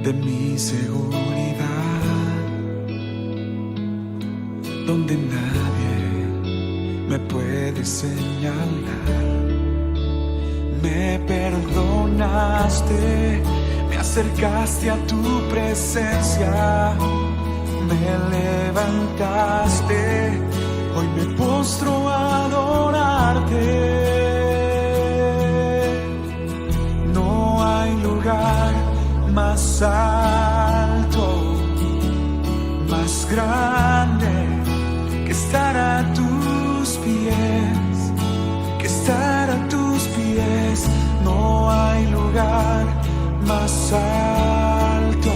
de mi seguridad, donde nadie me puede señalar. Me perdonaste, me acercaste a tu presencia, me levantaste, hoy me postro a adorarte. No hay lugar más alto, más grande que estar a tus pies, que estar a tus pies. No hay lugar más alto,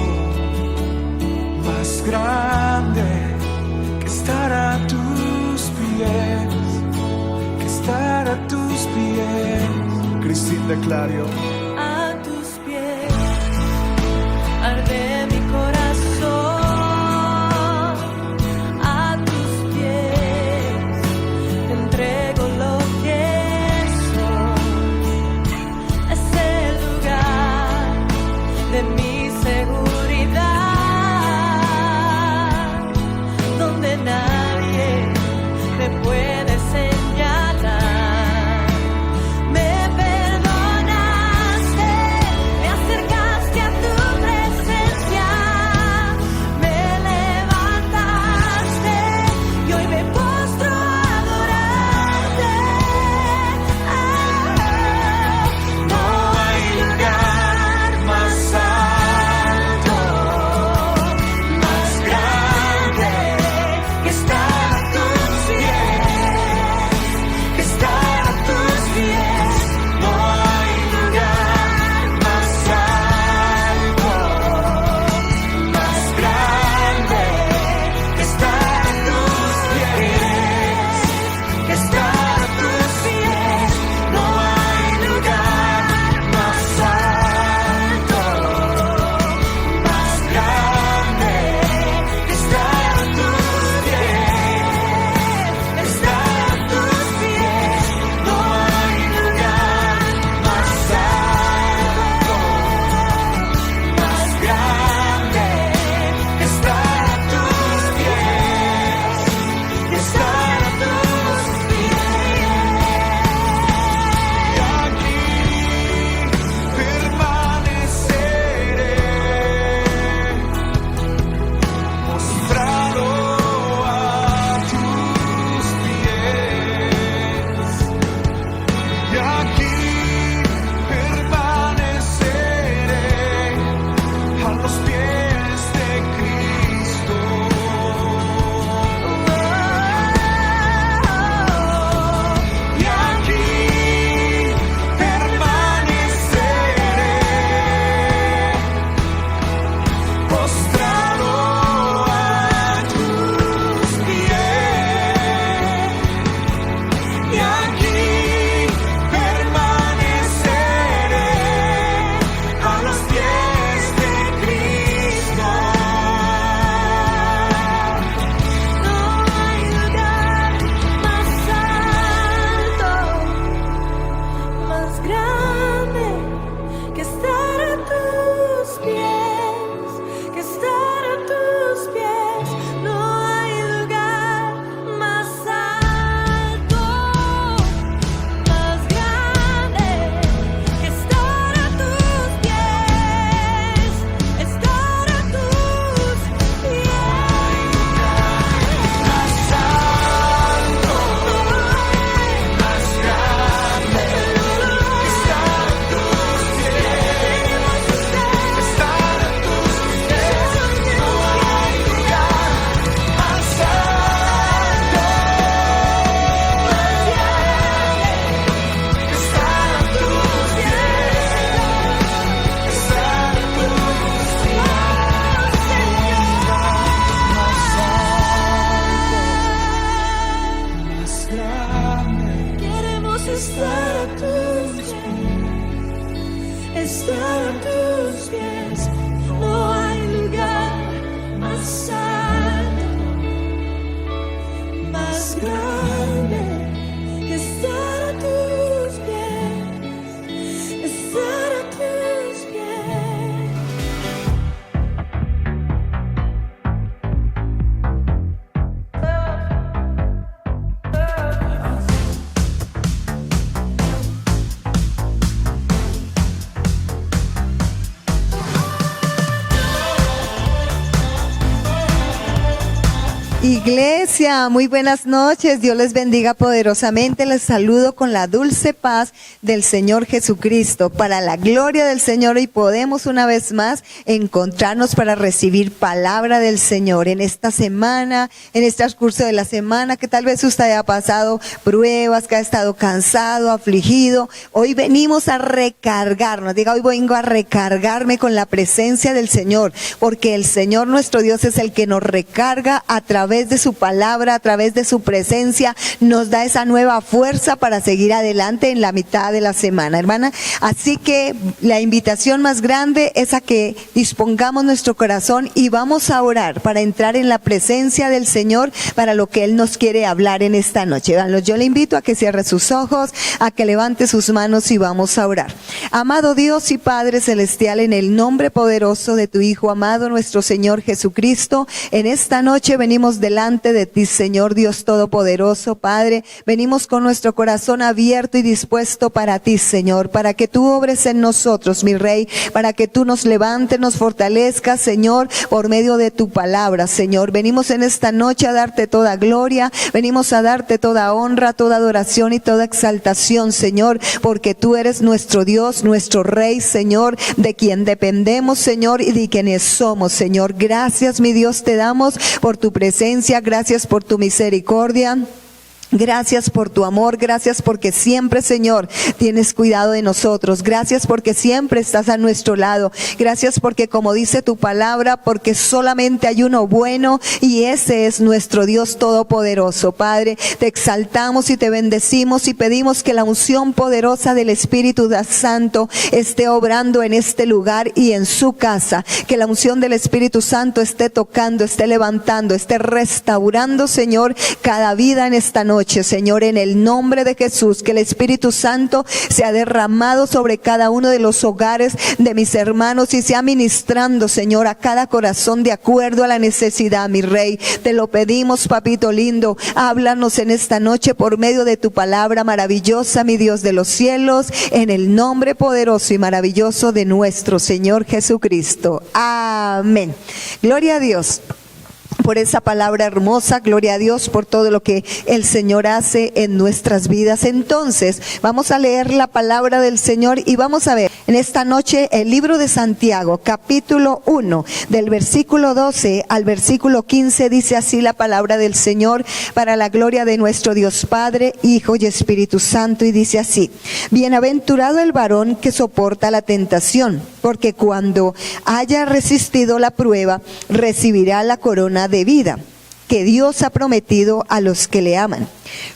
más grande que estar a tus pies, que estar a tus pies. Cristina de Clario. A tus pies arde mi corazón, a tus pies te entrego lo que soy. Es el lugar de mi seguridad, donde nadie me puede señalar. Me perdonaste, me acercaste a tu presencia, me levantaste y hoy me postro a adorarte. No hay lugar más alto, Iglesia, muy buenas noches, Dios les bendiga poderosamente, les saludo con la dulce paz del Señor Jesucristo, para la gloria del Señor, y podemos una vez más encontrarnos para recibir palabra del Señor en esta semana, en este transcurso de la semana, que tal vez usted haya pasado pruebas, que ha estado cansado, afligido. Hoy venimos a recargarnos, diga, hoy vengo a recargarme con la presencia del Señor, porque el Señor nuestro Dios es el que nos recarga a través de su palabra, a través de su presencia, nos da esa nueva fuerza para seguir adelante en la mitad de la semana, hermana. Así que la invitación más grande es a que dispongamos nuestro corazón y vamos a orar para entrar en la presencia del Señor para lo que Él nos quiere hablar en esta noche. Yo le invito a que cierre sus ojos, a que levante sus manos y vamos a orar. Amado Dios y Padre Celestial, en el nombre poderoso de tu Hijo amado, nuestro Señor Jesucristo, en esta noche venimos delante de ti, Señor Dios Todopoderoso, Padre. Venimos con nuestro corazón abierto y dispuesto para ti, Señor, para que tú obres en nosotros, mi Rey, para que tú nos levantes, nos fortalezcas, Señor, por medio de tu palabra, Señor. Venimos en esta noche a darte toda gloria, venimos a darte toda honra, toda adoración y toda exaltación, Señor, porque tú eres nuestro Dios, nuestro Rey, Señor, de quien dependemos, Señor, y de quienes somos, Señor. Gracias, mi Dios, te damos por tu presencia, gracias por tu misericordia. Gracias por tu amor, gracias porque siempre, Señor, tienes cuidado de nosotros. Gracias porque siempre estás a nuestro lado. Gracias porque, como dice tu palabra, porque solamente hay uno bueno y ese es nuestro Dios Todopoderoso. Padre, te exaltamos y te bendecimos y pedimos que la unción poderosa del Espíritu Santo esté obrando en este lugar y en su casa. Que la unción del Espíritu Santo esté tocando, esté levantando, esté restaurando, Señor, cada vida en esta noche. Señor, en el nombre de Jesús, que el Espíritu Santo sea derramado sobre cada uno de los hogares de mis hermanos y sea ministrando, Señor, a cada corazón de acuerdo a la necesidad, mi Rey. Te lo pedimos, papito lindo. Háblanos en esta noche por medio de tu palabra maravillosa, mi Dios de los cielos, en el nombre poderoso y maravilloso de nuestro Señor Jesucristo. Amén. Gloria a Dios por esa palabra hermosa, gloria a Dios por todo lo que el Señor hace en nuestras vidas. Entonces, vamos a leer la palabra del Señor y vamos a ver en esta noche el libro de Santiago, capítulo 1, del versículo 12 al versículo 15, dice así la palabra del Señor, para la gloria de nuestro Dios Padre, Hijo y Espíritu Santo, y dice así: bienaventurado el varón que soporta la tentación, porque cuando haya resistido la prueba, recibirá la corona de vida que Dios ha prometido a los que le aman.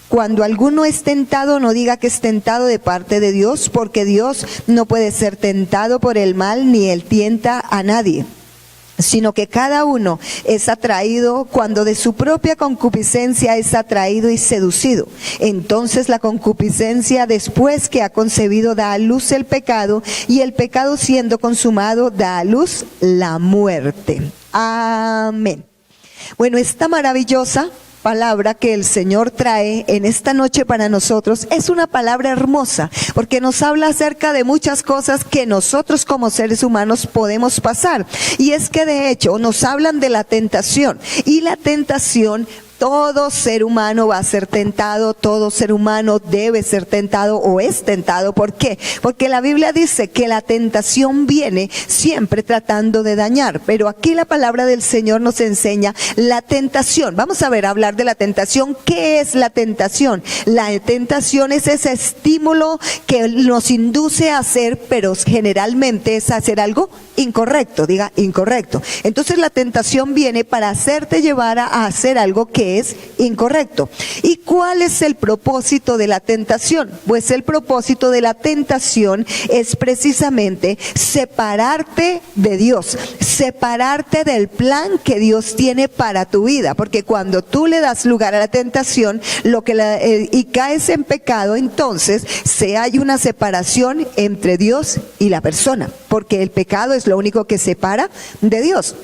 Cuando alguno es tentado, no diga que es tentado de parte de Dios, porque Dios no puede ser tentado por el mal, ni él tienta a nadie, sino que cada uno es atraído cuando de su propia concupiscencia es atraído y seducido. Entonces la concupiscencia, después que ha concebido, da a luz el pecado, y el pecado, siendo consumado, da a luz la muerte. Amén. Bueno, esta maravillosa palabra que el Señor trae en esta noche para nosotros es una palabra hermosa, porque nos habla acerca de muchas cosas que nosotros como seres humanos podemos pasar. Y es que de hecho nos hablan de la tentación, y la tentación, todo ser humano va a ser tentado, todo ser humano debe ser tentado o es tentado. ¿Por qué? Porque la Biblia dice que la tentación viene siempre tratando de dañar, pero aquí la palabra del Señor nos enseña la tentación. Vamos a ver, hablar de la tentación. ¿Qué es la tentación? La tentación es ese estímulo que nos induce a hacer, pero generalmente es hacer algo incorrecto, diga incorrecto. Entonces la tentación viene para hacerte llevar a hacer algo que es incorrecto. ¿Y cuál es el propósito de la tentación? Pues el propósito de la tentación es precisamente separarte de Dios, separarte del plan que Dios tiene para tu vida, porque cuando tú le das lugar a la tentación y caes en pecado, entonces hay una separación entre Dios y la persona, porque el pecado es lo único que separa de Dios.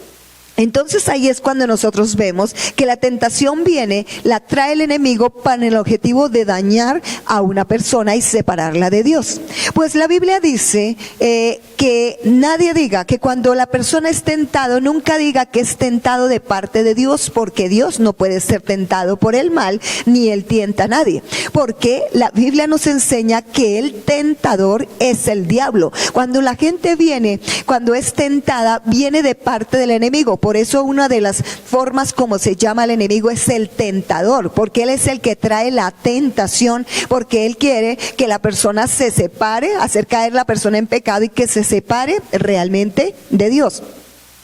Entonces ahí es cuando nosotros vemos que la tentación viene, la trae el enemigo para el objetivo de dañar a una persona y separarla de Dios. Pues la Biblia dice que nadie diga que cuando la persona es tentado, nunca diga que es tentado de parte de Dios, porque Dios no puede ser tentado por el mal, ni Él tienta a nadie. Porque la Biblia nos enseña que el tentador es el diablo. Cuando la gente viene, cuando es tentada, viene de parte del enemigo. Por eso una de las formas como se llama el enemigo es el tentador, porque él es el que trae la tentación, porque él quiere que la persona se separe, hacer caer la persona en pecado y que se separe realmente de Dios.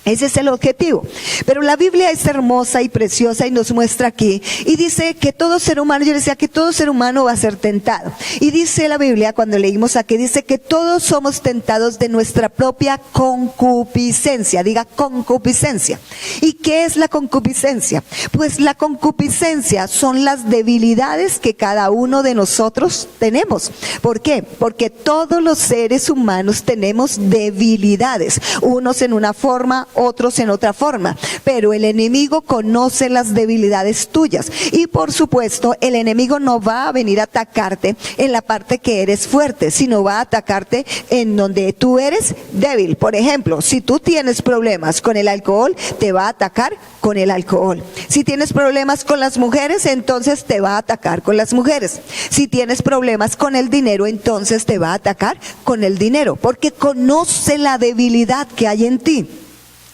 Ese es el objetivo. Pero la Biblia es hermosa y preciosa y nos muestra aquí. Y dice que todo ser humano, yo decía que todo ser humano va a ser tentado. Y dice la Biblia, cuando leímos aquí, dice que todos somos tentados de nuestra propia concupiscencia. Diga concupiscencia. ¿Y qué es la concupiscencia? Pues la concupiscencia son las debilidades que cada uno de nosotros tenemos. ¿Por qué? Porque todos los seres humanos tenemos debilidades. Unos en una forma, otros en otra forma, pero el enemigo conoce las debilidades tuyas y por supuesto el enemigo no va a venir a atacarte en la parte que eres fuerte, sino va a atacarte en donde tú eres débil. Por ejemplo, si tú tienes problemas con el alcohol, te va a atacar con el alcohol. Si tienes problemas con las mujeres, entonces te va a atacar con las mujeres. Si tienes problemas con el dinero, entonces te va a atacar con el dinero, porque conoce la debilidad que hay en ti.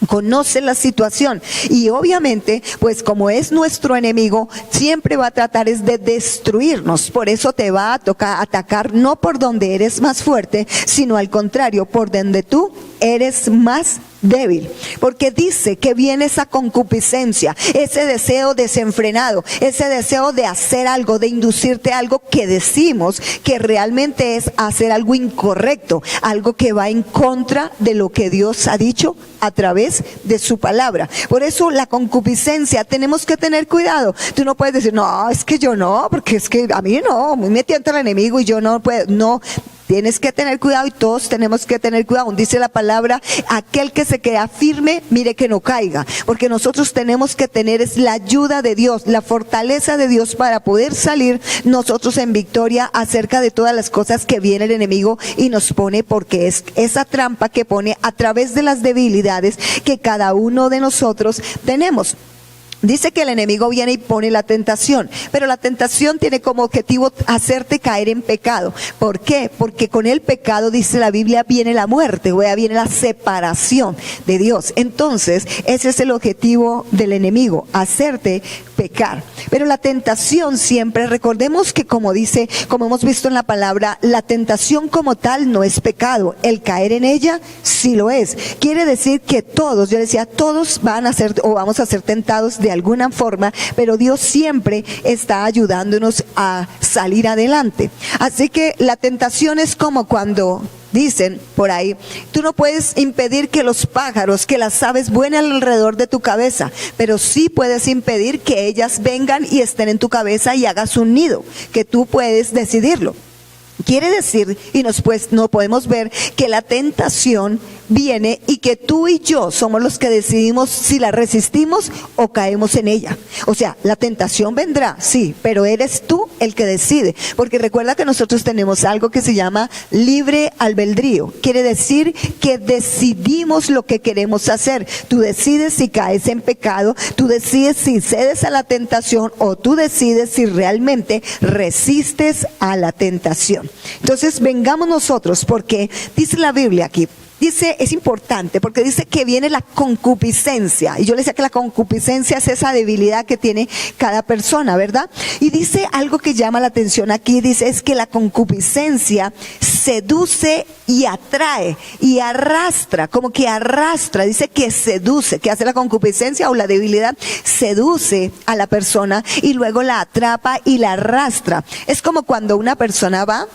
Conoce la situación y obviamente pues como es nuestro enemigo siempre va a tratar es de destruirnos. Por eso te va a tocar atacar no por donde eres más fuerte, sino al contrario, por donde tú eres más débil, porque dice que viene esa concupiscencia, ese deseo desenfrenado, ese deseo de hacer algo, de inducirte a algo que decimos que realmente es hacer algo incorrecto, algo que va en contra de lo que Dios ha dicho a través de su palabra. Por eso la concupiscencia tenemos que tener cuidado. Tú no puedes decir, no, es que yo no, porque es que a mí no, me tienta el enemigo y yo no puedo, no. Tienes que tener cuidado y todos tenemos que tener cuidado. Dice la palabra, aquel que se queda firme, mire que no caiga. Porque nosotros tenemos que tener es la ayuda de Dios, la fortaleza de Dios para poder salir nosotros en victoria acerca de todas las cosas que viene el enemigo y nos pone, porque es esa trampa que pone a través de las debilidades que cada uno de nosotros tenemos. Dice que el enemigo viene y pone la tentación, pero la tentación tiene como objetivo hacerte caer en pecado. ¿Por qué? Porque con el pecado, dice la Biblia, viene la muerte, viene la separación de Dios. Entonces, ese es el objetivo del enemigo, hacerte pecar. Pero la tentación siempre, recordemos que como dice, como hemos visto en la palabra, la tentación como tal no es pecado. El caer en ella sí lo es. Quiere decir que todos, yo decía, todos van a ser o vamos a ser tentados de alguna forma, pero Dios siempre está ayudándonos a salir adelante. Así que la tentación es como cuando dicen por ahí, tú no puedes impedir que los pájaros, que las aves vuelen alrededor de tu cabeza, pero sí puedes impedir que ellas vengan y estén en tu cabeza y hagas un nido, que tú puedes decidirlo. Quiere decir, y no podemos ver que la tentación viene y que tú y yo somos los que decidimos si la resistimos o caemos en ella. O sea, la tentación vendrá, sí, pero eres tú el que decide. Porque recuerda que nosotros tenemos algo que se llama libre albedrío. Quiere decir que decidimos lo que queremos hacer. Tú decides si caes en pecado, tú decides si cedes a la tentación o tú decides si realmente resistes a la tentación. Entonces vengamos nosotros, porque dice la Biblia aquí, dice, es importante porque dice que viene la concupiscencia, y yo le decía que la concupiscencia es esa debilidad que tiene cada persona, ¿verdad? Y dice algo que llama la atención aquí, dice es que la concupiscencia seduce y atrae y arrastra, como que arrastra, dice que seduce, que hace la concupiscencia o la debilidad, seduce a la persona y luego la atrapa y la arrastra. Es como cuando una persona va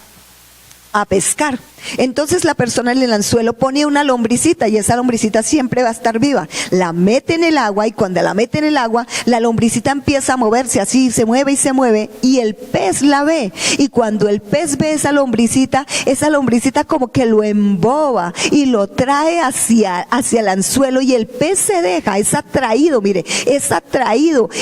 a pescar. Entonces la persona en el anzuelo pone una lombricita y esa lombricita siempre va a estar viva. La mete en el agua y cuando la mete en el agua, la lombricita empieza a moverse así, se mueve y el pez la ve. Y cuando el pez ve esa lombricita como que lo emboba y lo trae hacia el anzuelo y el pez se deja, es atraído,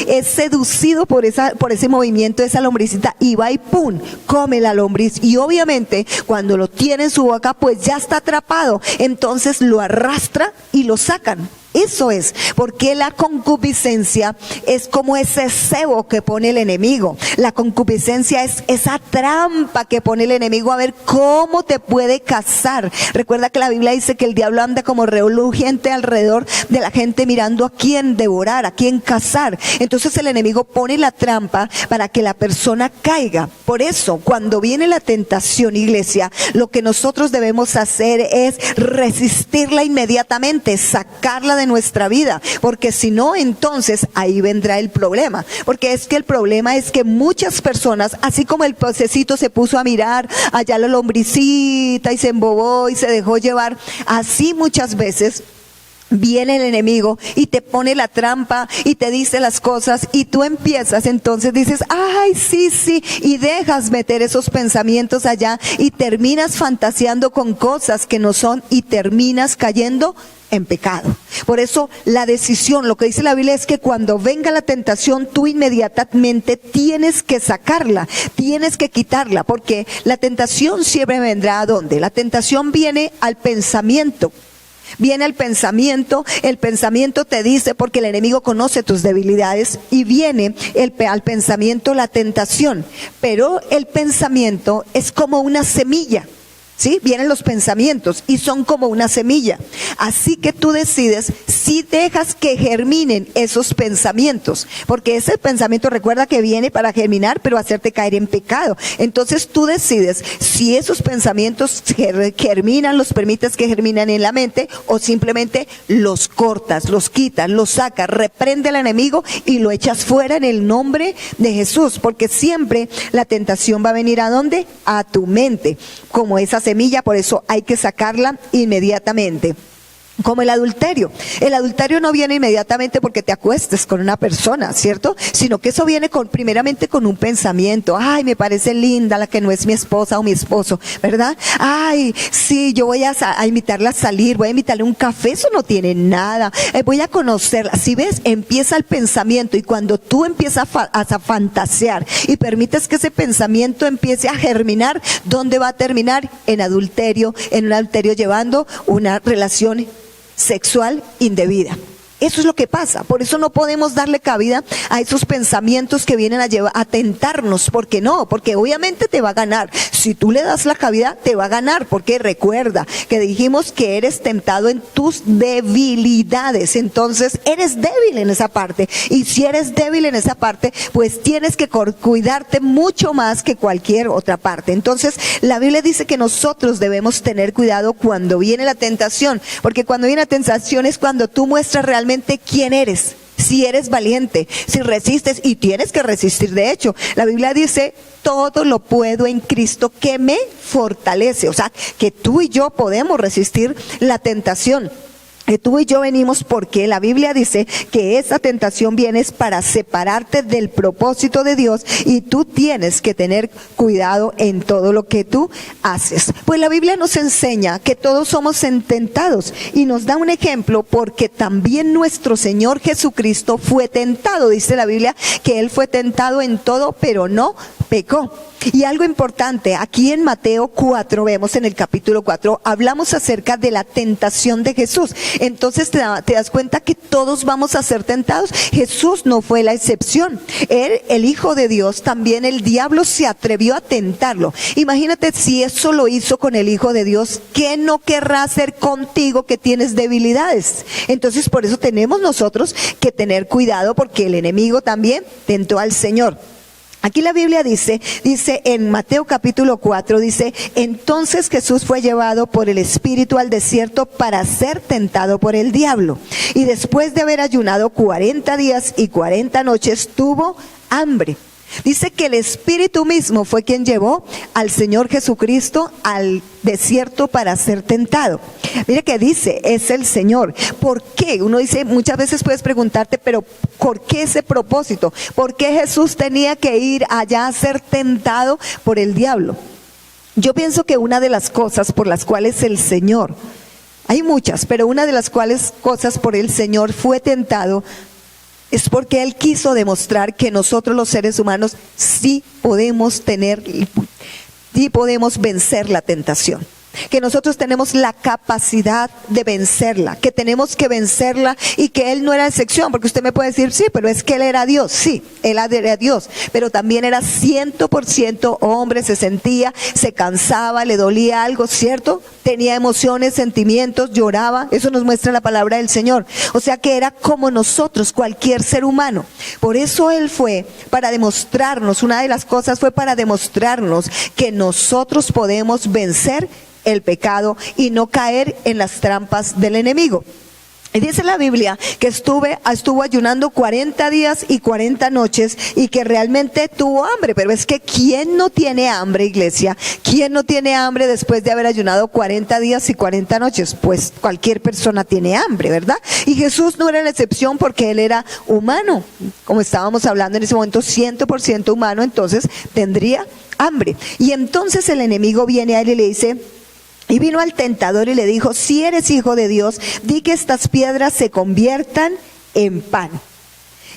es seducido por ese movimiento de esa lombricita y va y ¡pum! Come la lombriz. Y obviamente cuando lo tiene en su boca, pues ya está atrapado. Entonces lo arrastra y lo sacan. Eso es, porque la concupiscencia es como ese cebo que pone el enemigo. La concupiscencia es esa trampa que pone el enemigo a ver cómo te puede cazar. Recuerda que la Biblia dice que el diablo anda como reluciente alrededor de la gente mirando a quién devorar, a quién cazar. Entonces el enemigo pone la trampa para que la persona caiga. Por eso, cuando viene la tentación, iglesia, lo que nosotros debemos hacer es resistirla inmediatamente, sacarla de nuestra vida, porque si no, entonces ahí vendrá el problema, porque es que el problema es que muchas personas, así como el pececito se puso a mirar allá la lombricita y se embobó y se dejó llevar, así muchas veces viene el enemigo y te pone la trampa y te dice las cosas y tú empiezas, entonces dices, ay, sí, y dejas meter esos pensamientos allá y terminas fantaseando con cosas que no son y terminas cayendo en pecado. Por eso la decisión, lo que dice la Biblia es que cuando venga la tentación, tú inmediatamente tienes que sacarla, tienes que quitarla, porque la tentación siempre vendrá ¿a dónde? La tentación viene al pensamiento. Viene el pensamiento te dice, porque el enemigo conoce tus debilidades, y viene al pensamiento la tentación, pero el pensamiento es como una semilla. ¿Sí? Vienen los pensamientos y son como una semilla. Así que tú decides si dejas que germinen esos pensamientos. Porque ese pensamiento, recuerda que viene para germinar, pero hacerte caer en pecado. Entonces tú decides si esos pensamientos germinan, los permites que germinan en la mente, o simplemente los cortas, los quitas, los sacas, reprende al enemigo y lo echas fuera en el nombre de Jesús. Porque siempre la tentación va a venir ¿a dónde? A tu mente. Como esa semilla, por eso hay que sacarla inmediatamente. Como el adulterio. El adulterio no viene inmediatamente porque te acuestes con una persona, ¿cierto? Sino que eso viene primeramente con un pensamiento. Ay, me parece linda la que no es mi esposa o mi esposo, ¿verdad? Ay, sí, yo voy a invitarla a salir, voy a invitarle un café, eso no tiene nada. Voy a conocerla. Si ves, empieza el pensamiento, y cuando tú empiezas a fantasear y permites que ese pensamiento empiece a germinar, ¿dónde va a terminar? En adulterio, en un adulterio, llevando una relación sexual indebida. Eso es lo que pasa. Por eso no podemos darle cabida a esos pensamientos que vienen a tentarnos. ¿Por qué no? Porque obviamente te va a ganar. Si tú le das la cabida, te va a ganar. Porque recuerda que dijimos que eres tentado en tus debilidades. Entonces eres débil en esa parte. Y si eres débil en esa parte, pues tienes que cuidarte mucho más que cualquier otra parte. Entonces la Biblia dice que nosotros debemos tener cuidado cuando viene la tentación. Porque cuando viene la tentación es cuando tú muestras realmente quién eres, si eres valiente, si resistes, y tienes que resistir. De hecho, la Biblia dice, todo lo puedo en Cristo que me fortalece. O sea, que tú y yo podemos resistir la tentación. Tú y yo venimos porque la Biblia dice que esa tentación viene para separarte del propósito de Dios, y tú tienes que tener cuidado en todo lo que tú haces. Pues la Biblia nos enseña que todos somos tentados, y nos da un ejemplo porque también nuestro Señor Jesucristo fue tentado. Dice la Biblia que Él fue tentado en todo, pero no pecó. Y algo importante, aquí en Mateo 4, vemos en el capítulo 4, hablamos acerca de la tentación de Jesús. Entonces te das cuenta que todos vamos a ser tentados. Jesús no fue la excepción. Él, el Hijo de Dios, también el diablo se atrevió a tentarlo. Imagínate si eso lo hizo con el Hijo de Dios, ¿qué no querrá hacer contigo que tienes debilidades? Entonces por eso tenemos nosotros que tener cuidado, porque el enemigo también tentó al Señor. Aquí la Biblia dice en Mateo capítulo 4, dice, entonces Jesús fue llevado por el Espíritu al desierto para ser tentado por el diablo. Y después de haber ayunado 40 días y 40 noches, tuvo hambre. Dice que el Espíritu mismo fue quien llevó al Señor Jesucristo al desierto para ser tentado. Mire que dice, es el Señor. ¿Por qué? Uno dice, muchas veces puedes preguntarte, pero ¿por qué ese propósito? ¿Por qué Jesús tenía que ir allá a ser tentado por el diablo? Yo pienso que una de las cosas por las cuales el Señor, hay muchas, pero una de las cosas por el Señor fue tentado es porque Él quiso demostrar que nosotros los seres humanos sí podemos vencer la tentación. Que nosotros tenemos la capacidad de vencerla, que tenemos que vencerla y que Él no era excepción, porque usted me puede decir, sí, pero es que Él era Dios. Sí, Él era Dios, pero también era 100% hombre, se sentía, se cansaba, le dolía algo, ¿cierto? Tenía emociones, sentimientos, lloraba, eso nos muestra la palabra del Señor. O sea que era como nosotros, cualquier ser humano. Por eso Él fue para demostrarnos, una de las cosas fue para demostrarnos que nosotros podemos vencer el pecado y no caer en las trampas del enemigo. Y dice la Biblia que estuvo ayunando 40 días y 40 noches y que realmente tuvo hambre. Pero es que ¿quién no tiene hambre, iglesia? ¿Quién no tiene hambre después de haber ayunado 40 días y 40 noches? Pues cualquier persona tiene hambre, ¿verdad? Y Jesús no era la excepción porque Él era humano. Como estábamos hablando en ese momento, 100% humano, entonces tendría hambre. Y entonces el enemigo viene a Él y le dice... Y vino al tentador y le dijo, si eres hijo de Dios, di que estas piedras se conviertan en pan.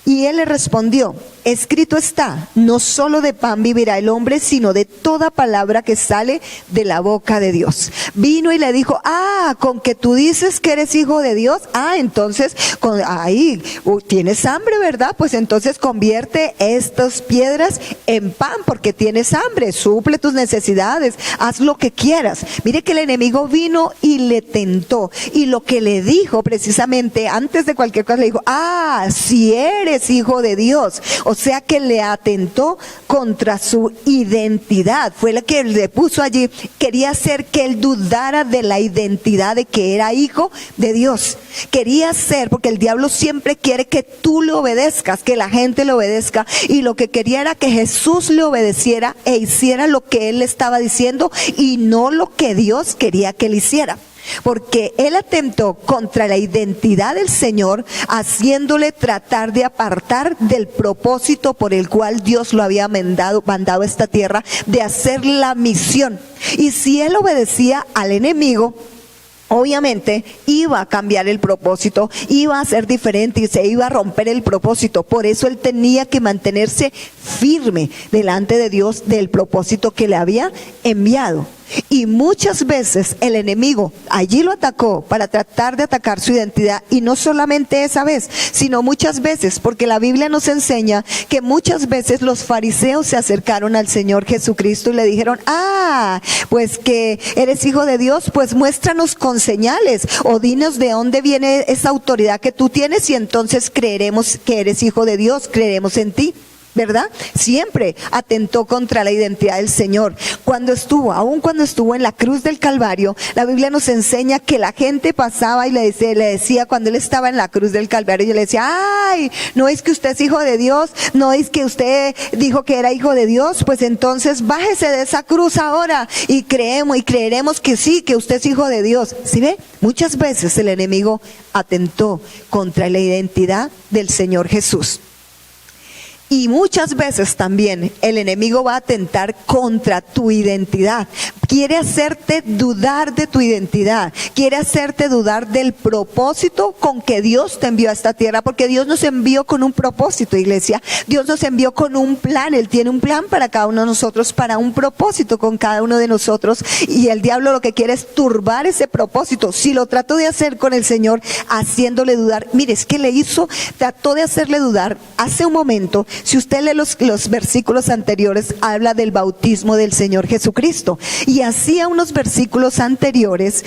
Y él le respondió, escrito está, no solo de pan vivirá el hombre, sino de toda palabra que sale de la boca de Dios. Vino y le dijo, con que tú dices que eres hijo de Dios, entonces, tienes hambre, ¿verdad? Pues entonces convierte estas piedras en pan, porque tienes hambre, suple tus necesidades, haz lo que quieras. Mire que el enemigo vino y le tentó, y lo que le dijo precisamente, antes de cualquier cosa, le dijo, si eres hijo de Dios. O sea que le atentó contra su identidad. Fue la que le puso allí. Quería hacer que él dudara de la identidad de que era hijo de Dios. Quería hacer, porque el diablo siempre quiere que tú le obedezcas, que la gente le obedezca. Y lo que quería era que Jesús le obedeciera e hiciera lo que él le estaba diciendo y no lo que Dios quería que él hiciera. Porque él atentó contra la identidad del Señor, haciéndole tratar de apartar del propósito por el cual Dios lo había mandado a esta tierra, de hacer la misión. Y si él obedecía al enemigo, obviamente iba a cambiar el propósito, iba a ser diferente y se iba a romper el propósito. Por eso él tenía que mantenerse firme delante de Dios del propósito que le había enviado. Y muchas veces el enemigo allí lo atacó para tratar de atacar su identidad, y no solamente esa vez, sino muchas veces, porque la Biblia nos enseña que muchas veces los fariseos se acercaron al Señor Jesucristo y le dijeron, pues que eres hijo de Dios, pues muéstranos con señales o dinos de dónde viene esa autoridad que tú tienes y entonces creeremos que eres hijo de Dios, creeremos en ti. ¿Verdad? Siempre atentó contra la identidad del Señor. Aun cuando estuvo en la cruz del Calvario, la Biblia nos enseña que la gente pasaba y le decía cuando él estaba en la cruz del Calvario, y le decía, no es que usted es hijo de Dios, no es que usted dijo que era hijo de Dios, pues entonces bájese de esa cruz ahora y creeremos que sí, que usted es hijo de Dios. ¿Sí ve? Muchas veces el enemigo atentó contra la identidad del Señor Jesús. Y muchas veces también el enemigo va a atentar contra tu identidad. Quiere hacerte dudar de tu identidad. Quiere hacerte dudar del propósito con que Dios te envió a esta tierra. Porque Dios nos envió con un propósito, iglesia. Dios nos envió con un plan. Él tiene un plan para cada uno de nosotros, para un propósito con cada uno de nosotros. Y el diablo lo que quiere es turbar ese propósito. Si lo trató de hacer con el Señor, haciéndole dudar. Mire, es que trató de hacerle dudar hace un momento. Si usted lee los versículos anteriores, habla del bautismo del Señor Jesucristo. Y así a unos versículos anteriores,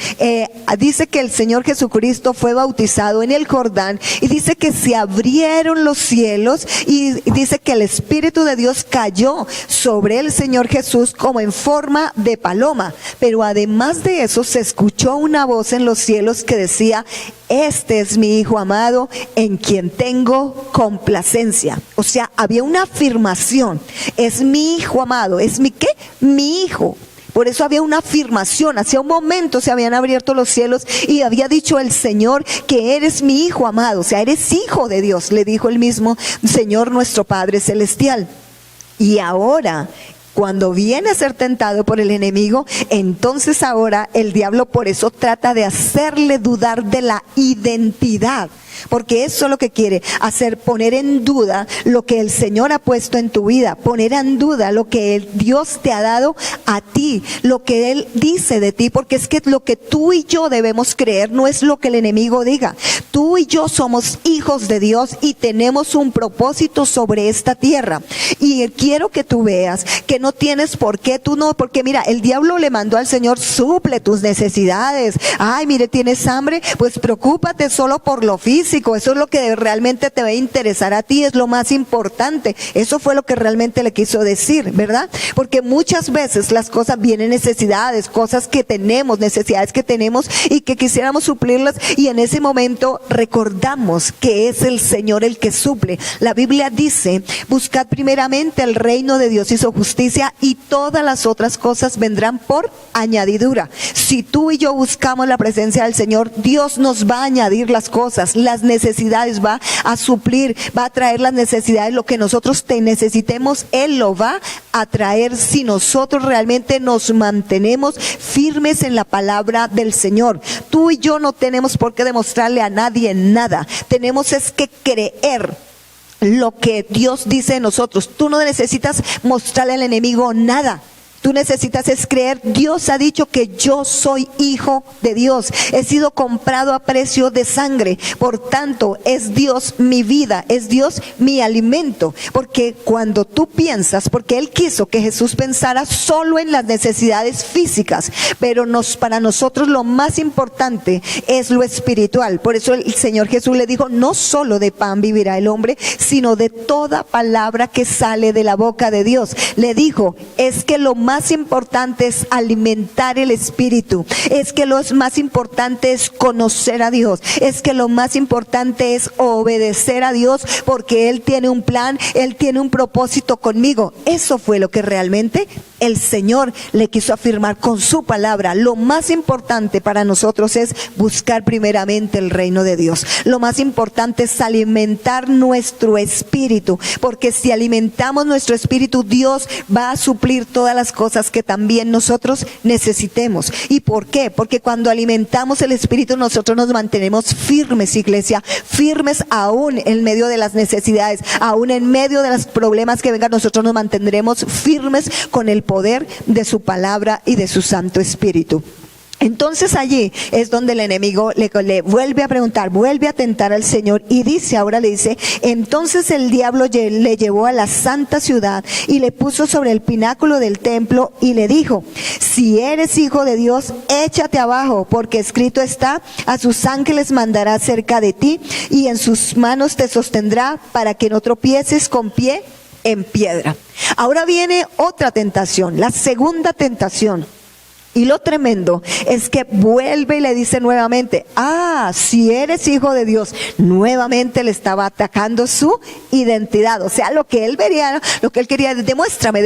dice que el Señor Jesucristo fue bautizado en el Jordán, y dice que se abrieron los cielos, y dice que el Espíritu de Dios cayó sobre el Señor Jesús como en forma de paloma. Pero además de eso, se escuchó una voz en los cielos que decía, este es mi hijo amado en quien tengo complacencia. O sea, había una afirmación, es mi hijo amado, es mi ¿qué? Mi hijo. Por eso había una afirmación, hacía un momento se habían abierto los cielos y había dicho el Señor que eres mi hijo amado, o sea, eres hijo de Dios, le dijo el mismo Señor nuestro Padre Celestial. Y ahora, cuando viene a ser tentado por el enemigo, entonces ahora el diablo por eso trata de hacerle dudar de la identidad. Porque eso es lo que quiere, hacer poner en duda lo que el Señor ha puesto en tu vida, poner en duda lo que Dios te ha dado a ti, lo que Él dice de ti, porque es que lo que tú y yo debemos creer no es lo que el enemigo diga. Tú y yo somos hijos de Dios y tenemos un propósito sobre esta tierra. Y quiero que tú veas que no tienes por qué, tú no, porque mira, el diablo le mandó al Señor, suple tus necesidades. Ay, mire, tienes hambre, pues preocúpate solo por lo físico. Eso es lo que realmente te va a interesar a ti, es lo más importante. Eso fue lo que realmente le quiso decir, ¿verdad? Porque muchas veces las cosas vienen necesidades, cosas que tenemos, necesidades que tenemos y que quisiéramos suplirlas, y en ese momento recordamos que es el Señor el que suple. La Biblia dice, buscad primeramente el reino de Dios y su justicia y todas las otras cosas vendrán por añadidura. Si tú y yo buscamos la presencia del Señor, Dios nos va a añadir las cosas, las necesidades va a suplir, va a traer las necesidades, lo que nosotros necesitemos, Él lo va a traer si nosotros realmente nos mantenemos firmes en la palabra del Señor. Tú y yo no tenemos por qué demostrarle a nadie nada, tenemos es que creer lo que Dios dice de nosotros. Tú no necesitas mostrarle al enemigo nada. Tú necesitas es creer, Dios ha dicho que yo soy hijo de Dios, he sido comprado a precio de sangre, por tanto es Dios mi vida, es Dios mi alimento, porque cuando tú piensas, porque Él quiso que Jesús pensara solo en las necesidades físicas, pero para nosotros lo más importante es lo espiritual. Por eso el Señor Jesús le dijo, no solo de pan vivirá el hombre, sino de toda palabra que sale de la boca de Dios. Le dijo, es que lo más importante es alimentar el espíritu, es que lo más importante es conocer a Dios, es que lo más importante es obedecer a Dios, porque Él tiene un plan, Él tiene un propósito conmigo. Eso fue lo que realmente el Señor le quiso afirmar con su palabra. Lo más importante para nosotros es buscar primeramente el reino de Dios. Lo más importante es alimentar nuestro espíritu, porque si alimentamos nuestro espíritu, Dios va a suplir todas las cosas que también nosotros necesitemos. ¿Y por qué? Porque cuando alimentamos el espíritu, nosotros nos mantenemos firmes, iglesia, firmes aún en medio de las necesidades, aún en medio de los problemas que vengan, nosotros nos mantendremos firmes con el poder de su palabra y de su Santo Espíritu. Entonces allí es donde el enemigo le vuelve a preguntar, vuelve a tentar al Señor y dice, ahora le dice, entonces el diablo le llevó a la santa ciudad y le puso sobre el pináculo del templo y le dijo, si eres hijo de Dios, échate abajo, porque escrito está, a sus ángeles mandará cerca de ti y en sus manos te sostendrá para que no tropieces con pie en piedra. Ahora viene otra tentación, la segunda tentación. Y lo tremendo es que vuelve y le dice nuevamente, si eres hijo de Dios, nuevamente le estaba atacando su identidad. O sea, lo que él vería, lo que él quería, demuéstrame.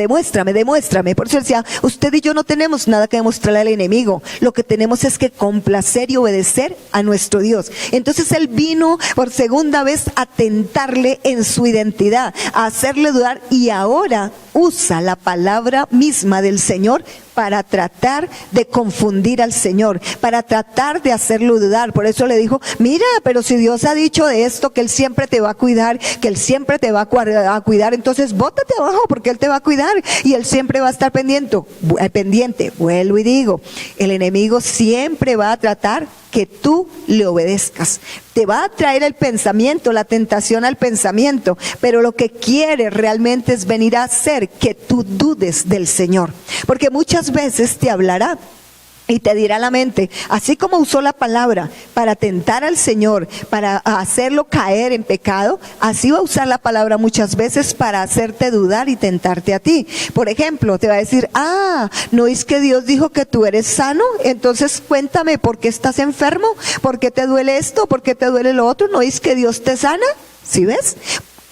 Por eso decía, usted y yo no tenemos nada que demostrarle al enemigo. Lo que tenemos es que complacer y obedecer a nuestro Dios. Entonces él vino por segunda vez a tentarle en su identidad, a hacerle dudar, y ahora usa la palabra misma del Señor para tratar de confundir al Señor, para tratar de hacerlo dudar. Por eso le dijo, mira, pero si Dios ha dicho de esto, que Él siempre te va a cuidar, que Él siempre te va a cuidar, entonces bótate abajo porque Él te va a cuidar y Él siempre va a estar pendiente. Vuelvo y digo, el enemigo siempre va a tratar que tú le obedezcas. Te va a traer el pensamiento, la tentación al pensamiento, pero lo que quiere realmente es venir a hacer que tú dudes del Señor. Porque muchas veces te hablará Y te dirá la mente, así como usó la palabra para tentar al Señor, para hacerlo caer en pecado, así va a usar la palabra muchas veces para hacerte dudar y tentarte a ti. Por ejemplo, te va a decir, ¿no es que Dios dijo que tú eres sano? Entonces cuéntame, ¿por qué estás enfermo? ¿Por qué te duele esto? ¿Por qué te duele lo otro? ¿No es que Dios te sana? ¿Sí ves?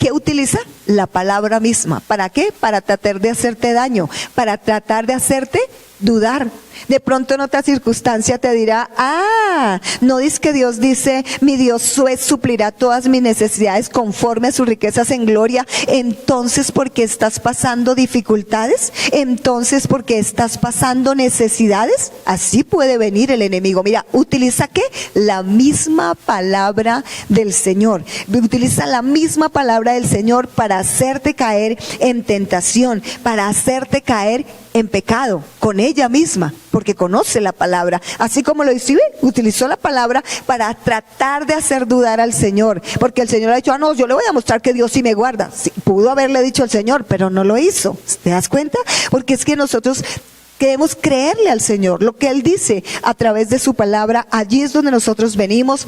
¿Qué utiliza? La palabra misma. ¿Para qué? Para tratar de hacerte daño, para tratar de hacerte dudar. De pronto en otra circunstancia te dirá, no es que Dios dice, mi Dios suplirá todas mis necesidades conforme a sus riquezas en gloria. Entonces, ¿por qué estás pasando dificultades? Entonces, ¿por qué estás pasando necesidades? Así puede venir el enemigo. Mira, utiliza ¿qué? La misma palabra del Señor. Utiliza la misma palabra del Señor para hacerte caer en tentación, para hacerte caer en pecado, con ella misma, porque conoce la palabra. Así como lo hizo, utilizó la palabra para tratar de hacer dudar al Señor, porque el Señor ha dicho, no, yo le voy a mostrar que Dios sí me guarda. Sí, pudo haberle dicho al Señor, pero no lo hizo. ¿Te das cuenta? Porque es que nosotros queremos creerle al Señor, lo que Él dice a través de su palabra. Allí es donde nosotros venimos.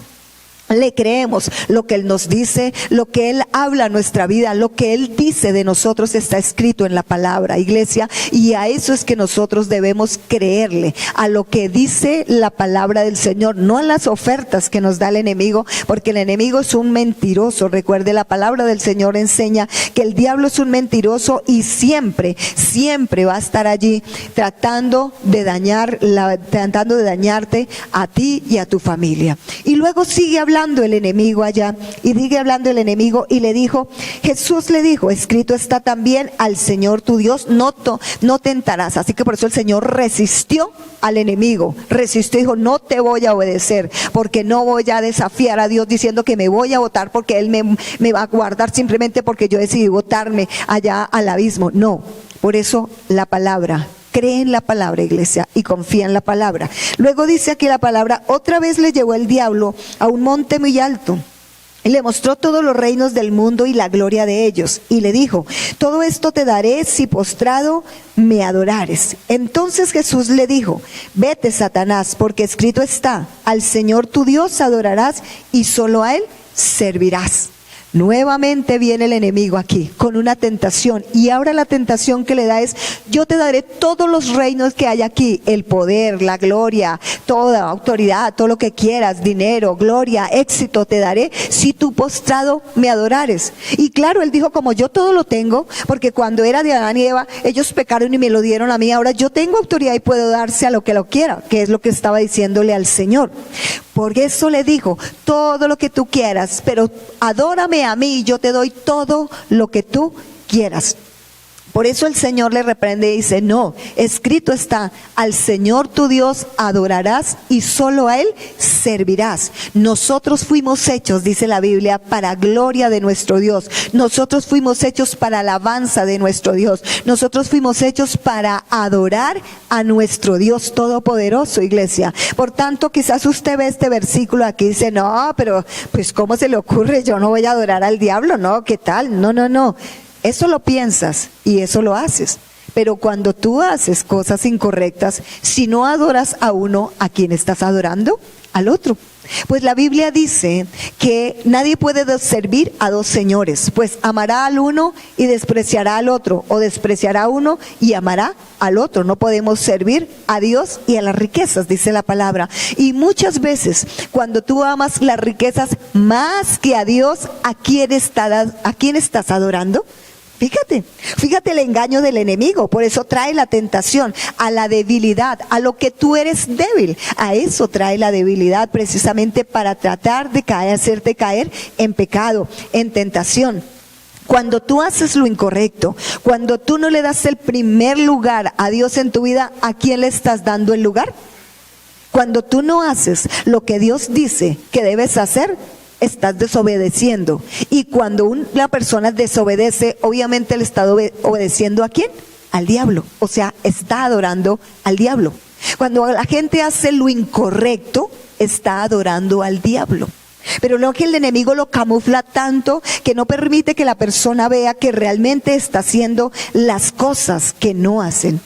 Le creemos lo que Él nos dice, lo que Él habla en nuestra vida, lo que Él dice de nosotros está escrito en la palabra, iglesia, y a eso es que nosotros debemos creerle, a lo que dice la palabra del Señor, no a las ofertas que nos da el enemigo, porque el enemigo es un mentiroso. Recuerde, la palabra del Señor enseña que el diablo es un mentiroso y siempre va a estar allí tratando de dañarte a ti y a tu familia. Y luego sigue hablando el enemigo allá, y sigue hablando el enemigo, y le dijo, Jesús le dijo, escrito está también, al Señor tu Dios no tentarás. Así que por eso el Señor resistió al enemigo, resistió y dijo, no te voy a obedecer, porque no voy a desafiar a Dios diciendo que me voy a botar porque Él me va a guardar simplemente porque yo decidí botarme allá al abismo. No, por eso la palabra. Cree en la palabra, iglesia, y confía en la palabra. Luego dice aquí la palabra, otra vez le llevó el diablo a un monte muy alto y le mostró todos los reinos del mundo y la gloria de ellos. Y le dijo, todo esto te daré si postrado me adorares. Entonces Jesús le dijo, vete, Satanás, porque escrito está, al Señor tu Dios adorarás y solo a Él servirás. Nuevamente viene el enemigo aquí con una tentación, y ahora la tentación que le da es, yo te daré todos los reinos que hay aquí, el poder, la gloria, toda autoridad, todo lo que quieras, dinero, gloria, éxito te daré si tú postrado me adorares. Y claro, él dijo, como yo todo lo tengo, porque cuando era de Adán y Eva, ellos pecaron y me lo dieron a mí, ahora yo tengo autoridad y puedo darse a lo que lo quiera, que es lo que estaba diciéndole al Señor. Por eso le dijo, todo lo que tú quieras, pero adórame a mí y yo te doy todo lo que tú quieras. Por eso el Señor le reprende y dice, no, escrito está, al Señor tu Dios adorarás y solo a Él servirás. Nosotros fuimos hechos, dice la Biblia, para gloria de nuestro Dios. Nosotros fuimos hechos para alabanza de nuestro Dios. Nosotros fuimos hechos para adorar a nuestro Dios todopoderoso, iglesia. Por tanto, quizás usted ve este versículo aquí y dice, no, pero pues ¿cómo se le ocurre? Yo no voy a adorar al diablo, ¿no? ¿Qué tal? No. Eso lo piensas y eso lo haces. Pero cuando tú haces cosas incorrectas, si no adoras a uno, ¿a quién estás adorando? Al otro. Pues la Biblia dice que nadie puede servir a dos señores, pues amará al uno y despreciará al otro, o despreciará a uno y amará al otro. No podemos servir a Dios y a las riquezas, dice la palabra. Y muchas veces cuando tú amas las riquezas más que a Dios, ¿a quién estás adorando? Fíjate el engaño del enemigo. Por eso trae la tentación a la debilidad, a lo que tú eres débil. A eso trae la debilidad, precisamente para tratar de hacerte caer en pecado, en tentación. Cuando tú haces lo incorrecto, cuando tú no le das el primer lugar a Dios en tu vida, ¿a quién le estás dando el lugar? Cuando tú no haces lo que Dios dice que debes hacer, estás desobedeciendo. Y cuando una persona desobedece, obviamente le está obedeciendo ¿a quién? Al diablo. O sea, está adorando al diablo. Cuando la gente hace lo incorrecto, está adorando al diablo. Pero no, que el enemigo lo camufla tanto que no permite que la persona vea que realmente está haciendo las cosas que no hacen.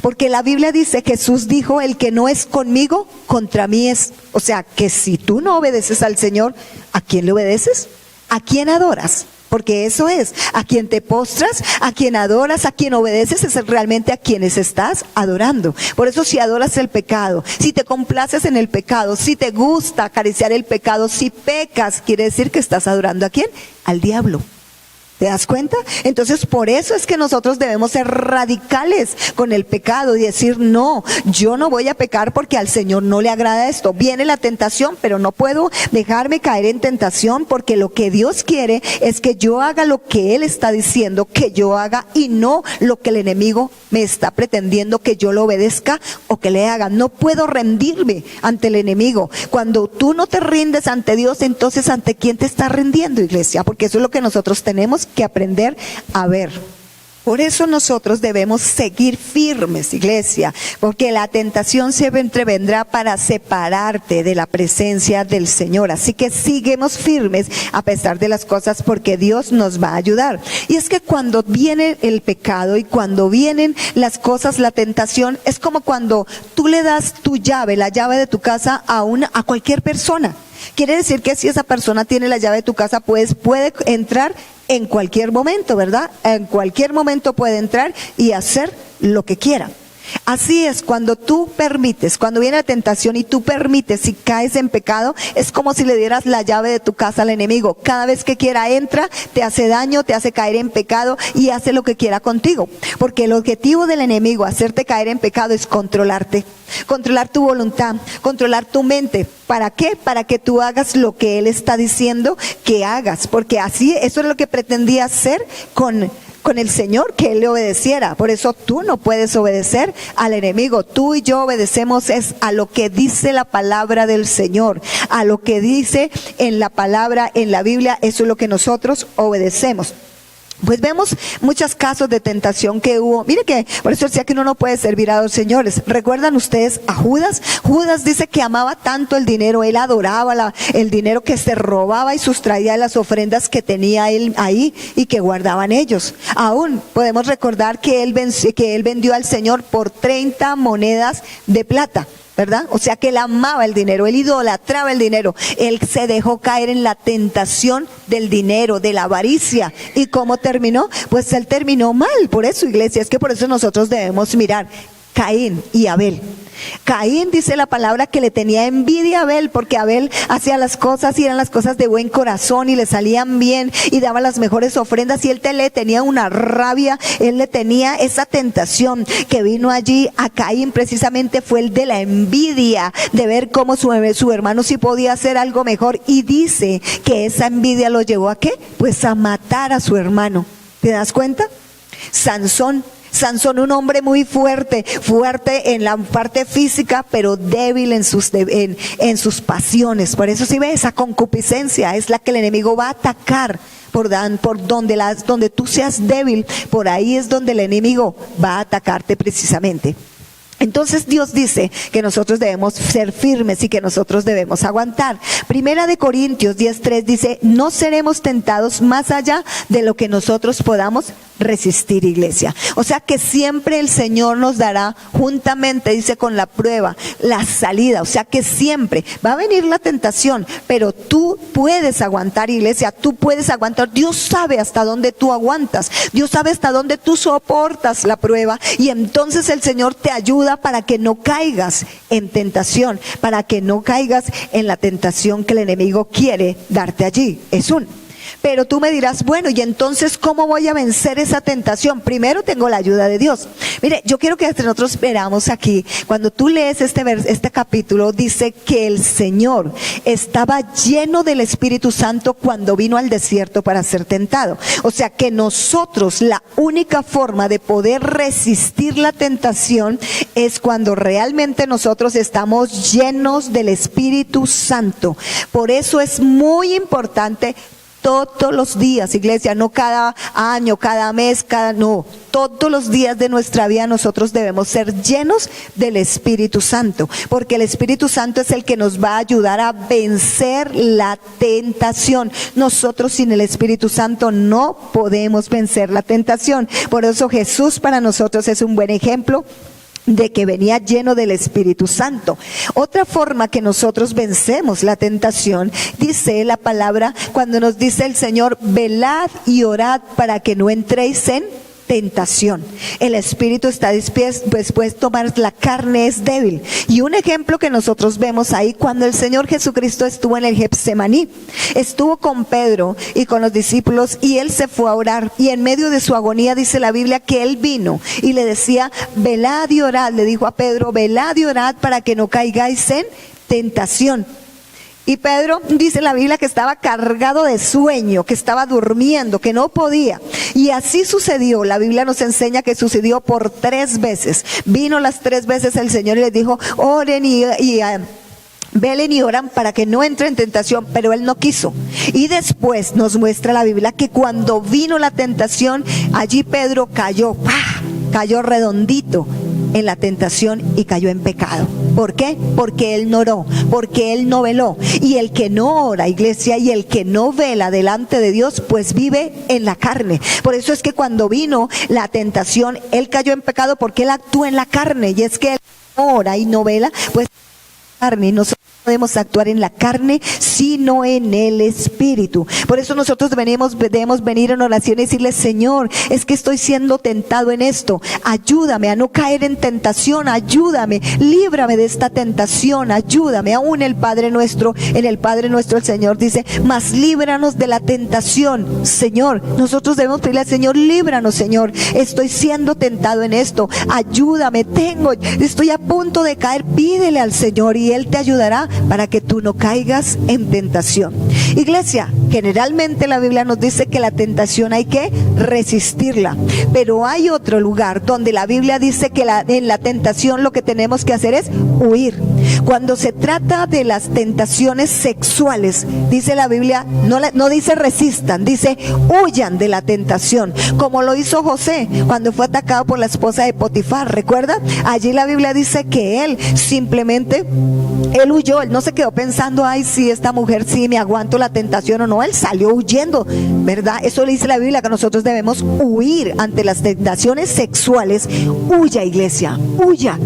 Porque la Biblia dice, Jesús dijo, el que no es conmigo, contra mí es. O sea, que si tú no obedeces al Señor, ¿a quién le obedeces? ¿A quién adoras? Porque eso es, a quien te postras, a quien adoras, a quien obedeces, es realmente a quienes estás adorando. Por eso si adoras el pecado, si te complaces en el pecado, si te gusta acariciar el pecado, si pecas, quiere decir que estás adorando ¿a quién? Al diablo. ¿Te das cuenta? Entonces por eso es que nosotros debemos ser radicales con el pecado y decir, no, yo no voy a pecar porque al Señor no le agrada esto. Viene la tentación, pero no puedo dejarme caer en tentación, porque lo que Dios quiere es que yo haga lo que Él está diciendo que yo haga, y no lo que el enemigo me está pretendiendo que yo lo obedezca o que le haga. No puedo rendirme ante el enemigo. Cuando tú no te rindes ante Dios, entonces ¿ante quién te estás rindiendo, iglesia? Porque eso es lo que nosotros tenemos que aprender a ver. Por eso nosotros debemos seguir firmes, iglesia, porque la tentación siempre vendrá para separarte de la presencia del Señor. Así que seguimos firmes a pesar de las cosas, porque Dios nos va a ayudar. Y es que cuando viene el pecado y cuando vienen las cosas, la tentación, es como cuando tú le das tu llave, la llave de tu casa a cualquier persona. Quiere decir que si esa persona tiene la llave de tu casa, pues puede entrar en cualquier momento, ¿verdad? En cualquier momento puede entrar y hacer lo que quiera. Así es, cuando tú permites, cuando viene la tentación y tú permites y caes en pecado, es como si le dieras la llave de tu casa al enemigo. Cada vez que quiera entra, te hace daño, te hace caer en pecado y hace lo que quiera contigo. Porque el objetivo del enemigo, hacerte caer en pecado, es controlarte, controlar tu voluntad, controlar tu mente. ¿Para qué? Para que tú hagas lo que él está diciendo que hagas. Porque así, eso es lo que pretendía hacer con el Señor, que Él le obedeciera. Por eso tú no puedes obedecer al enemigo. Tú y yo obedecemos es a lo que dice la palabra del Señor, a lo que dice en la palabra, en la Biblia. Eso es lo que nosotros obedecemos. Pues vemos muchos casos de tentación que hubo. Mire que por eso decía que uno no puede servir a dos señores. ¿Recuerdan ustedes a Judas? Judas dice que amaba tanto el dinero, él adoraba el dinero que se robaba y sustraía de las ofrendas que tenía él ahí y que guardaban ellos. Aún podemos recordar que él vendió al Señor por 30 monedas de plata, ¿verdad? O sea que él amaba el dinero, él idolatraba el dinero, él se dejó caer en la tentación del dinero, de la avaricia. ¿Y cómo terminó? Pues él terminó mal. Por eso, iglesia, es que por eso nosotros debemos mirar Caín y Abel. Caín, dice la palabra, que le tenía envidia a Abel, porque Abel hacía las cosas y eran las cosas de buen corazón y le salían bien y daba las mejores ofrendas, y él le tenía una rabia, él le tenía esa tentación que vino allí a Caín. Precisamente fue el de la envidia, de ver cómo su hermano sí podía hacer algo mejor, y dice que esa envidia lo llevó ¿a qué? Pues a matar a su hermano. ¿Te das cuenta? Sansón, un hombre muy fuerte en la parte física, pero débil en sus pasiones. Por eso si ves, esa concupiscencia es la que el enemigo va a atacar. Por donde tú seas débil, por ahí es donde el enemigo va a atacarte precisamente. Entonces Dios dice que nosotros debemos ser firmes y que nosotros debemos aguantar. Primera de Corintios 10:3 dice, no seremos tentados más allá de lo que nosotros podamos resistir, iglesia. O sea que siempre el Señor nos dará juntamente, dice, con la prueba, la salida. O sea que siempre va a venir la tentación, pero tú puedes aguantar, iglesia, tú puedes aguantar. Dios sabe hasta dónde tú aguantas, Dios sabe hasta dónde tú soportas la prueba, y entonces el Señor te ayuda para que no caigas en tentación, para que no caigas en la tentación que el enemigo quiere darte allí. Pero tú me dirás, bueno, ¿y entonces cómo voy a vencer esa tentación? Primero tengo la ayuda de Dios. Mire, yo quiero que nosotros veamos aquí, cuando tú lees este capítulo, dice que el Señor estaba lleno del Espíritu Santo cuando vino al desierto para ser tentado. O sea que nosotros, la única forma de poder resistir la tentación es cuando realmente nosotros estamos llenos del Espíritu Santo. Por eso es muy importante todos los días, iglesia, no cada año, cada mes, todos los días de nuestra vida nosotros debemos ser llenos del Espíritu Santo, porque el Espíritu Santo es el que nos va a ayudar a vencer la tentación. Nosotros sin el Espíritu Santo no podemos vencer la tentación. Por eso Jesús para nosotros es un buen ejemplo. de que venía lleno del Espíritu Santo. Otra forma que nosotros vencemos la tentación, dice la palabra, cuando nos dice el Señor, velad y orad para que no entréis en tentación. El espíritu está dispuesto, mas la carne es débil. Y un ejemplo que nosotros vemos ahí, cuando el Señor Jesucristo estuvo en el Getsemaní, estuvo con Pedro y con los discípulos, y él se fue a orar, y en medio de su agonía dice la Biblia que él vino y le decía, velad y orad, le dijo a Pedro, velad y orad para que no caigáis en tentación. Y Pedro, dice la Biblia, que estaba cargado de sueño, que estaba durmiendo, que no podía. Y así sucedió. La Biblia nos enseña que sucedió por 3 veces. Vino las 3 veces el Señor y les dijo, oren y velen y oran para que no entre en tentación, pero él no quiso. Y después nos muestra la Biblia que cuando vino la tentación, allí Pedro cayó, ¡pah!, cayó redondito en la tentación y cayó en pecado. ¿Por qué? Porque él no oró, porque él no veló. Y el que no ora, iglesia, y el que no vela delante de Dios, pues vive en la carne. Por eso es que cuando vino la tentación, él cayó en pecado, porque él actúa en la carne. Y es que él no ora y no vela, pues carne. Nosotros podemos actuar en la carne, sino en el Espíritu. Por eso nosotros debemos venir en oración y decirle, Señor, es que estoy siendo tentado en esto, ayúdame a no caer en tentación, ayúdame, líbrame de esta tentación, ayúdame. Aún en el Padre Nuestro el Señor dice, mas líbranos de la tentación. Señor, nosotros debemos pedirle al Señor, líbranos, Señor, estoy siendo tentado en esto, ayúdame, estoy a punto de caer. Pídele al Señor y Él te ayudará para que tú no caigas en tentación. Iglesia, generalmente la Biblia nos dice que la tentación hay que resistirla, pero hay otro lugar donde la Biblia dice que en la tentación lo que tenemos que hacer es huir. Cuando se trata de las tentaciones sexuales, dice la Biblia, no dice resistan, dice huyan de la tentación, como lo hizo José cuando fue atacado por la esposa de Potifar. ¿Recuerda? Allí la Biblia dice que él simplemente huyó. Él no se quedó pensando, ay, si esta mujer sí me aguanto la tentación o no. Él salió huyendo, ¿verdad? Eso le dice la Biblia, que nosotros debemos huir ante las tentaciones sexuales. Huya, iglesia, huya,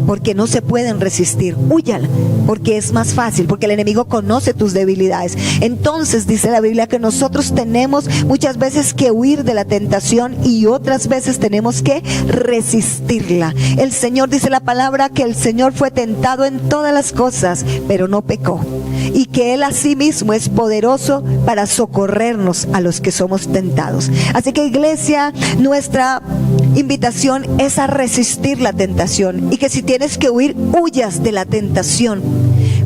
porque no se pueden resistir. Húyala, porque es más fácil, porque el enemigo conoce tus debilidades. Entonces dice la Biblia que nosotros tenemos muchas veces que huir de la tentación y otras veces tenemos que resistirla. El Señor, dice la palabra, que el Señor fue tentado en todas las cosas, pero no pecó, y que Él asimismo es poderoso para socorrernos a los que somos tentados. Así que, iglesia, nuestra invitación es a resistir la tentación, y que si tienes que huir, huyas de la tentación.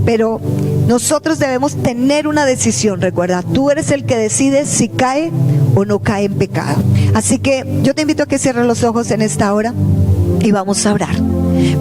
Pero nosotros debemos tener una decisión. Recuerda, tú eres el que decide si cae o no cae en pecado. Así que yo te invito a que cierres los ojos en esta hora y vamos a orar.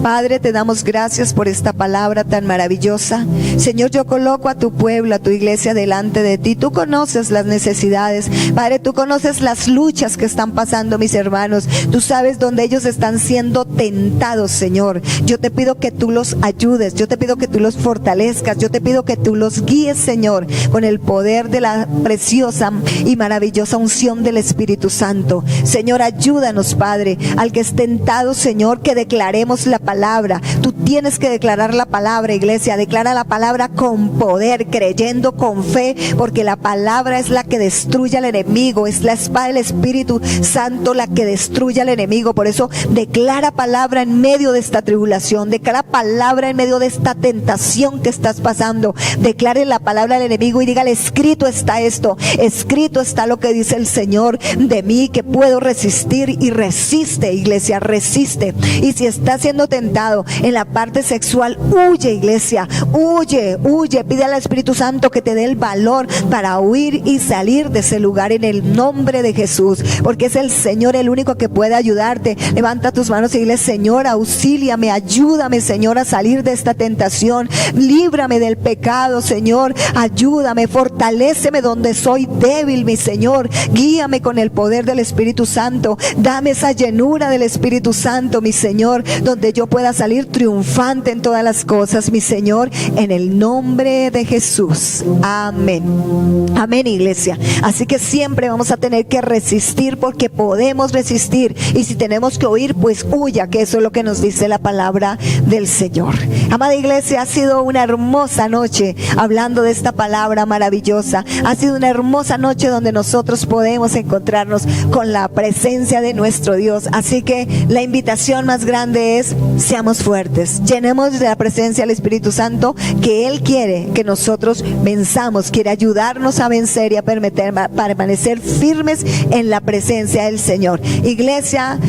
Padre, te damos gracias por esta palabra tan maravillosa. Señor, yo coloco a tu pueblo, a tu iglesia delante de ti. Tú conoces las necesidades, Padre, tú conoces las luchas que están pasando mis hermanos. Tú sabes dónde ellos están siendo tentados, Señor. Yo te pido que tú los ayudes, yo te pido que tú los fortalezcas, yo te pido que tú los guíes, Señor, con el poder de la preciosa y maravillosa unción del Espíritu Santo. Señor, ayúdanos, Padre, al que es tentado, Señor, que declaremos la palabra. Tú tienes que declarar la palabra, iglesia. Declara la palabra con poder, creyendo con fe, porque la palabra es la que destruye al enemigo. Es la espada del Espíritu Santo la que destruye al enemigo. Por eso declara palabra en medio de esta tribulación. Declara palabra en medio de esta tentación que estás pasando. Declare la palabra al enemigo y dígale, escrito está esto, escrito está lo que dice el Señor de mí, que puedo resistir. Y resiste, iglesia, resiste. Y si estás siendo tentado en la parte sexual, huye, iglesia, huye, pide al Espíritu Santo que te dé el valor para huir y salir de ese lugar en el nombre de Jesús, porque es el Señor el único que puede ayudarte. Levanta tus manos y dile, Señor, auxíliame, ayúdame, Señor, a salir de esta tentación, líbrame del pecado, Señor, ayúdame, fortaléceme donde soy débil, mi Señor, guíame con el poder del Espíritu Santo, dame esa llenura del Espíritu Santo, mi Señor, donde yo pueda salir triunfante en todas las cosas, mi Señor, en el nombre de Jesús. Amén. Amén, iglesia. Así que siempre vamos a tener que resistir, porque podemos resistir, y si tenemos que huir, pues huya, que eso es lo que nos dice la palabra del Señor. Amada iglesia, ha sido una hermosa noche hablando de esta palabra maravillosa. Ha sido una hermosa noche donde nosotros podemos encontrarnos con la presencia de nuestro Dios. Así que la invitación más grande es: seamos fuertes, llenemos de la presencia del Espíritu Santo, que Él quiere que nosotros venzamos, quiere ayudarnos a vencer y a permanecer firmes en la presencia del Señor. Iglesia,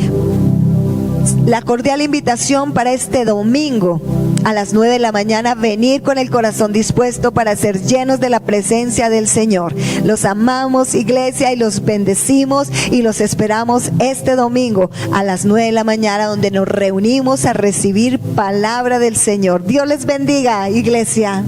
la cordial invitación para este domingo a las 9 de la mañana, venir con el corazón dispuesto para ser llenos de la presencia del Señor. Los amamos, iglesia, y los bendecimos y los esperamos este domingo a las 9 de la mañana, donde nos reunimos a recibir palabra del Señor. Dios les bendiga, iglesia.